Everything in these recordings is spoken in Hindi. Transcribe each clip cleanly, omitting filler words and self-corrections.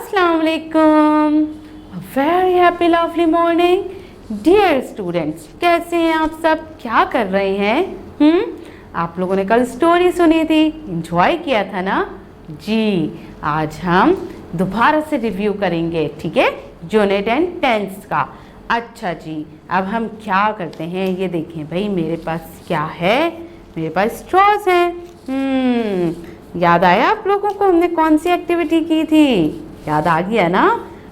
अस्सलाम वालेकुम। Very happy lovely morning dear students. कैसे हैं आप सब, क्या कर रहे हैं? आप लोगों ने कल स्टोरी सुनी थी, एंजॉय किया था ना जी। आज हम दोबारा से रिव्यू करेंगे, ठीक है, यूनिट एंड टेंस का। अच्छा जी, अब हम क्या करते हैं, ये देखें भाई, मेरे पास क्या है, मेरे पास स्ट्रॉज हैं। याद आया आप लोगों को हमने कौन सी एक्टिविटी की थी? याद आ गया ना,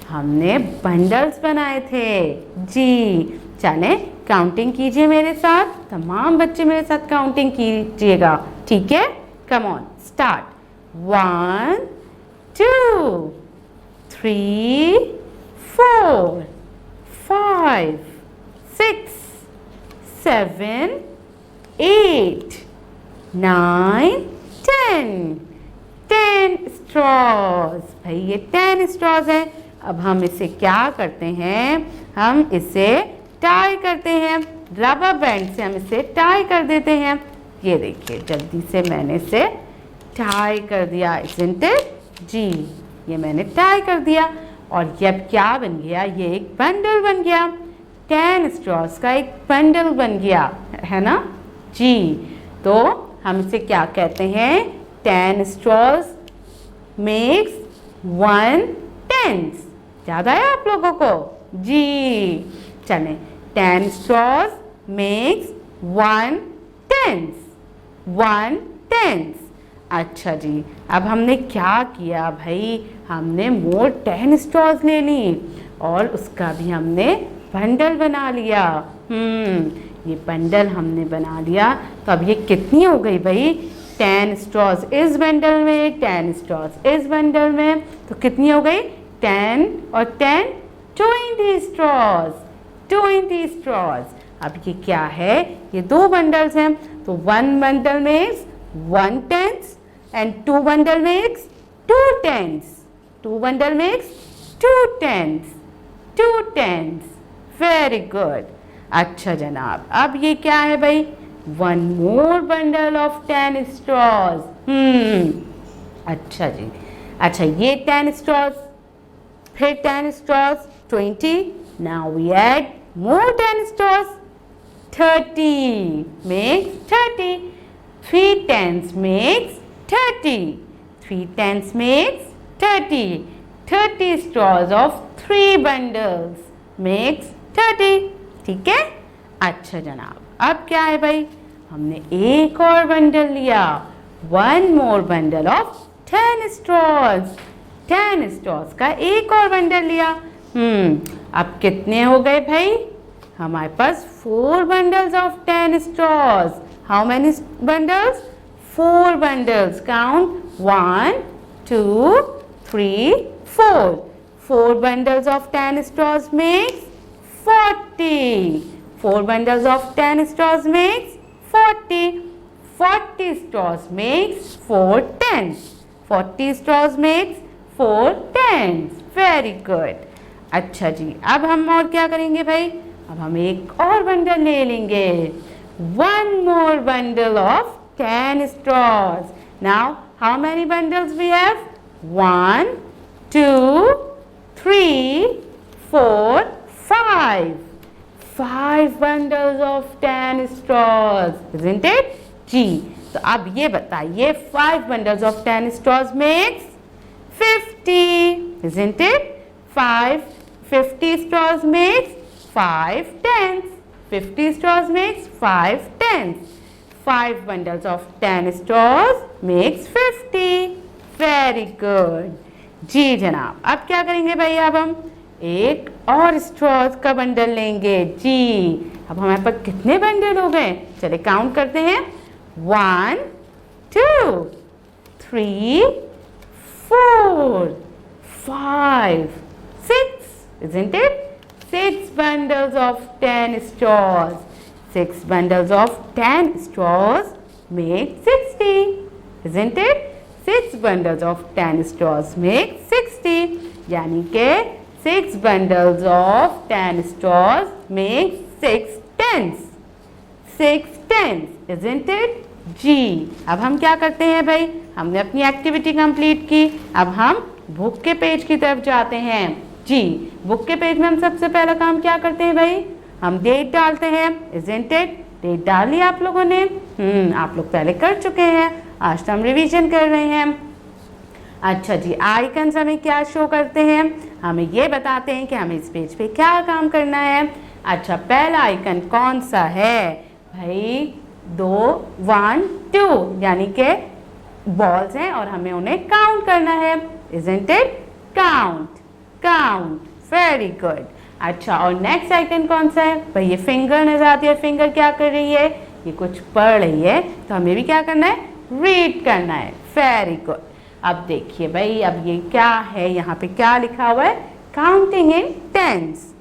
हमने बंडल्स बनाए थे जी। चले काउंटिंग कीजिए मेरे साथ, तमाम बच्चे मेरे साथ काउंटिंग कीजिएगा, ठीक है। Come on start. 1 2 3 4 5 6 7 8 9 10 स्ट्रॉज। भाई ये 10 स्ट्रॉज है। अब हम इसे क्या करते हैं, हम इसे टाई करते हैं, रबर बैंड से हम इसे टाई कर देते हैं। ये देखिए, जल्दी से मैंने इसे टाई कर दिया, isn't it? जी, ये मैंने टाई कर दिया और ये अब क्या बन गया, ये एक बंडल बन गया। 10 स्ट्रॉज का एक बंडल बन गया है ना जी। तो हम इसे क्या कहते हैं, 10 स्ट्रॉज मेक्स 1 टेंस। याद आया आप लोगों को जी। चलें, 10 स्ट्रॉज मेक्स 1 टेंस, 1 टेंस। अच्छा जी, अब हमने क्या किया भाई, हमने मोर 10 स्ट्रॉज ले ली और उसका भी हमने बंडल बना लिया। ये बंडल हमने बना लिया, तो अब ये कितनी हो गई भाई, 10 स्ट्रॉज इस बंडल में, 10 स्ट्रॉज इस बंडल में, तो कितनी हो गई, 10 और 10 20 स्ट्रॉज, 20 स्ट्रॉज। अब ये क्या है, ये दो बंडल्स हैं, तो 1 bundle makes 1 tens and 2 bundle makes 2 tens, 2 bundle makes 2 tens, 2 tens. Very good. अच्छा जनाब, अब ये क्या है भाई, 1 मोर बंडल ऑफ 10 स्ट्रॉज। अच्छा जी, अच्छा ये 10 स्ट्रॉज, फिर 10 straws 20, now we add more 10 straws 30 makes 30, 3 tens makes 30, 3 tens makes 30, 30 straws of 3 bundles makes 30, ठीक है। अच्छा जनाब, अब क्या है भाई, हमने एक और बंडल लिया, 1 मोर बंडल ऑफ 10 स्ट्रॉज, 10 स्ट्रॉज का एक और बंडल लिया। अब कितने हो गए भाई, हमारे पास 4 bundles of 10 straws. How many bundles, 4 bundles. Count 1 2 3 4, 4 bundles of 10 straws makes 40, 4 bundles of 10 straws makes 40, 40 straws makes 4 tens, 40 straws makes 4 tens. Very good. अच्छा जी, अब हम और क्या करेंगे भाई, अब हम एक और बंडल ले लेंगे, 1 more bundle of 10 straws. Now how many bundles we have, 1 2 3 4 5, 5 bundles of 10 straws, isn't it? जी, तो अब ये बताइए, 5 bundles of 10 straws makes 50, isn't it? 50 straws makes 5 tens, 50 straws makes 5 tens, 5 bundles of 10 straws makes 50. Very good. जी जनाब, अब क्या करेंगे भाई, अब हम एक और स्ट्रॉज का बंडल लेंगे जी। अब हमारे पास कितने बंडल हो गए, चलिए काउंट करते हैं, 1 2 3 4 5 6, isn't it? 6 bundles of 10 straws, 6 bundles of 10 straws make 60, isn't it? 6 bundles of 10 straws make 60, यानी के 6 bundles of 10 straws make 6 tens, 6 tens, isn't it? जी, अब हम क्या करते हैं भाई, हमने अपनी एक्टिविटी कंप्लीट की, अब हम बुक के पेज की तरफ जाते हैं। जी, बुक के पेज में हम सबसे पहला काम क्या करते हैं भाई? हम डेट डालते हैं, isn't it? डेट डाली आप लोगों ने? आप लोग पहले कर चुके हैं, आज तो हम रिवीजन कर रहे हैं। अच्छा जी, आइकन्स हमें क्या शो करते हैं? हमें ये बताते हैं कि हमें इस पेज पे क्या काम करना है। अच्छा, पहला आइकन कौन सा है भाई? 2 1 2 यानी कि बॉल्स हैं और हमें उन्हें काउंट करना है, isn't it? Count, very good. अच्छा, और नेक्स्ट आइकन कौन सा है भाई? ये फिंगर नजर आती है। फिंगर क्या कर रही है? ये कुछ पढ़ रही है, तो हमें भी क्या करना है? रीड करना है, वेरी गुड। अब देखिए भाई, अब ये क्या है? यहाँ पे क्या लिखा हुआ है? Counting in tens.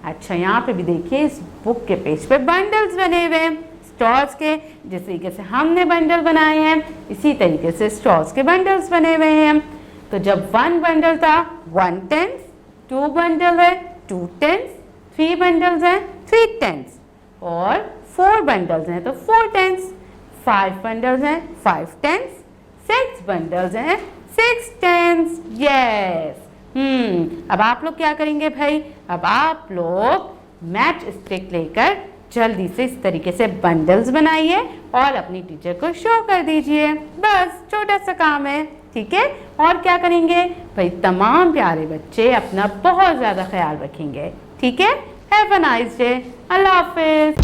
अच्छा, यहाँ पे भी देखिए इस बुक के पेज पे बंडल्स बने हुए हैं स्टॉर्स के। जिस तरीके से हमने बंडल बनाए हैं, इसी तरीके से स्टॉर्स के बंडल्स बने हुए हैं। तो जब 1 बंडल था 1 टेंस, 2 बंडल है 2 टेंस, 3 बंडल्स हैं 3 टेंस, और 4 बंडल्स हैं तो 4 टेंस, 5 बंडल्स हैं 5 टेंस, 6 बंडल्स हैं 6 टेंस। यस। अब आप लोग क्या करेंगे भाई? अब आप लोग मैच स्टिक लेकर जल्दी से इस तरीके से बंडल्स बनाइए और अपनी टीचर को शो कर दीजिए। बस छोटा सा काम है, ठीक है? और क्या करेंगे भाई? तमाम प्यारे बच्चे अपना बहुत ज़्यादा ख्याल रखेंगे, ठीक है? Have a nice day. Allah हाफिज़।